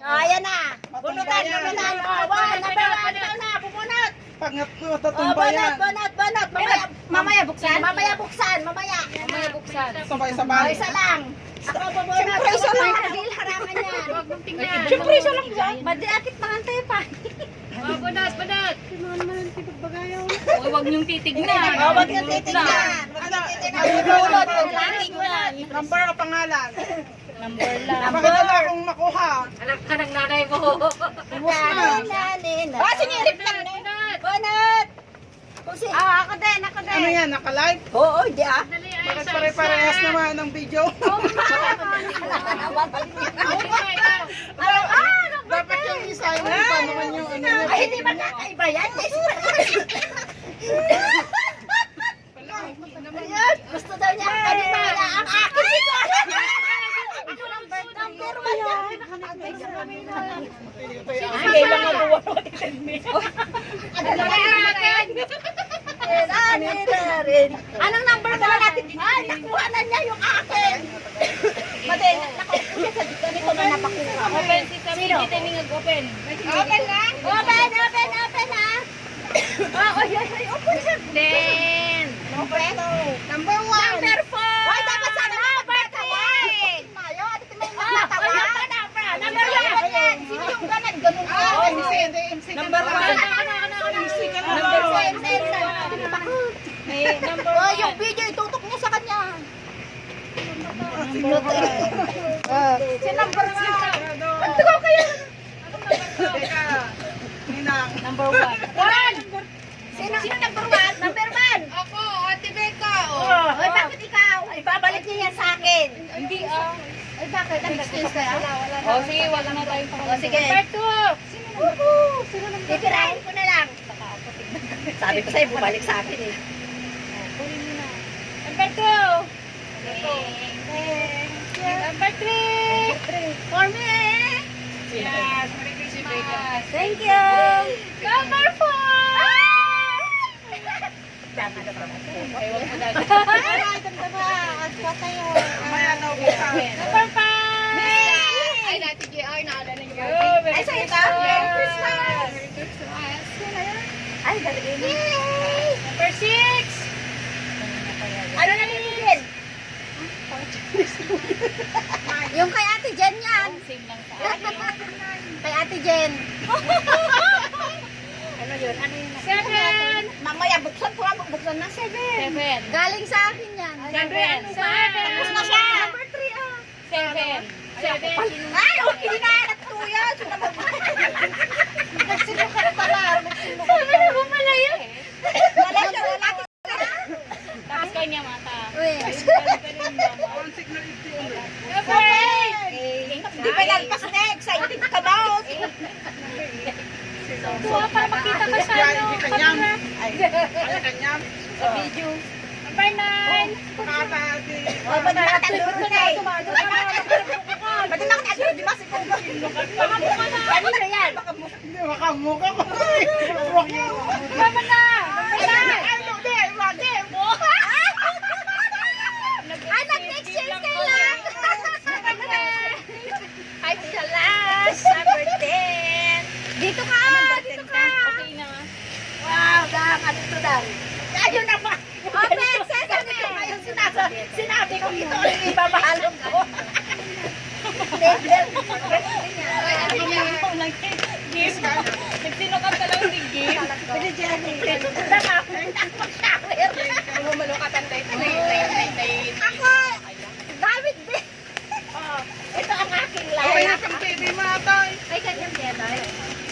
Ayan na. Bunutan. Bumunot. Pangat ko, tatumbayan. Bunot. Mamaya buksan. Mamaya buksan. Sabay-sabay. Isa lang. Ako bubunot. Siyempre isa lang. Dahil harangan yan. Huwag mong tingnan. Siyempre isa lang yan. Madiakit mangantay pa. Oh, bunot. Oh, huwag niyong titignan. Huwag yung titignan. Bunot. Titignan. Number o pangalan? Number lang. Bakit wala akong makuha? Anak ka ng nanay mo. Sinirip lang. Bunot. Ako din. Ano yan, naka-live? Oo, di ah. Bakit pare-parehas naman ng video? Dapat yung isa yung iba naman yung ano niya. Ay, hindi ba kakaiba yan? Ayan, gusto daw niya kanina ang akin siguro. Ako number one yan. Hindi lang mabuwa. Anong number mo natin? Ay, nakuha na niya yung akin. Madali, nakaupo siya sa ganito na napakuha. Open si Sabi. Hindi tayo open. Open na? Open na. Open siya. Then. Number one. Number four. Hoy, dapat sana number three. Mayo, dito may natawa. Number one yan. Sino yung ganun? Ganun ka. Number one. Oh, yung video itutok niya sa kanya. Si number one. Pagtugaw kayo. Teka, Ninang. Number one. Sino number one? Number one. Ako, Ate Becca. Oy, bakit ikaw? Ay, babalik niya yan sa akin. Hindi Ay, bakit? Nag-excuse kaya? Oh, sige, wala na tayong pangalan. Oh, sige. Number two. Titirahin ko na lang. Sabi ko sa'yo, bumalik sa akin eh. Number two. Number three. For me. Yes, Merry Christmas. Thank you. Number four. Ewan ko lang. Mamaya na ubusan. Number five. Ay, Ate JR, naalala niyo. Ay, sa'yo ka? Merry Christmas. Merry Christmas. Ay, galing. Number six. Ano na binigyan? Yung kay Ate Jen yan. Same lang sa akin. Kay Ate Jen. Ano yun? Seven. Mamaya, buksan ko nga. Buksan na. Seven. Galing sa akin yan. Seven. Tapos na siya. Number 3 ah. Seven. Seven. Ay, okay na. Nagtuya. Nagsinok ka na pala. Sabi na bumala yun. Wala siya. Wala. Tapos kanya mata. Uy. One signal is the only. Number eight. Hindi pa lalpas na. Excited ka ba? Kuha para makita ka sa ano. Hindi kanyam. Ay, kanyam. Sa video. Number nine. Kakatati. O, ba't nakatagod na eh? Ba't nakatagod? Di ba si Kubo? Kanino yan? Hindi, makamukha ko. Huwag yun. Mama na. Number nine. Ay, nag-exchange kayo lang. Ay, sa last. Number 10. Dito ka. Dito ka. Okay na. Wow, dang. Ano ito dang? Ayun na pa. Open, sesame. Ngayon sinabi ko ito ang ibabalong ko. Gift. Nagsinukat ka lang ng gift. Pwede dyan. Pwede dyan.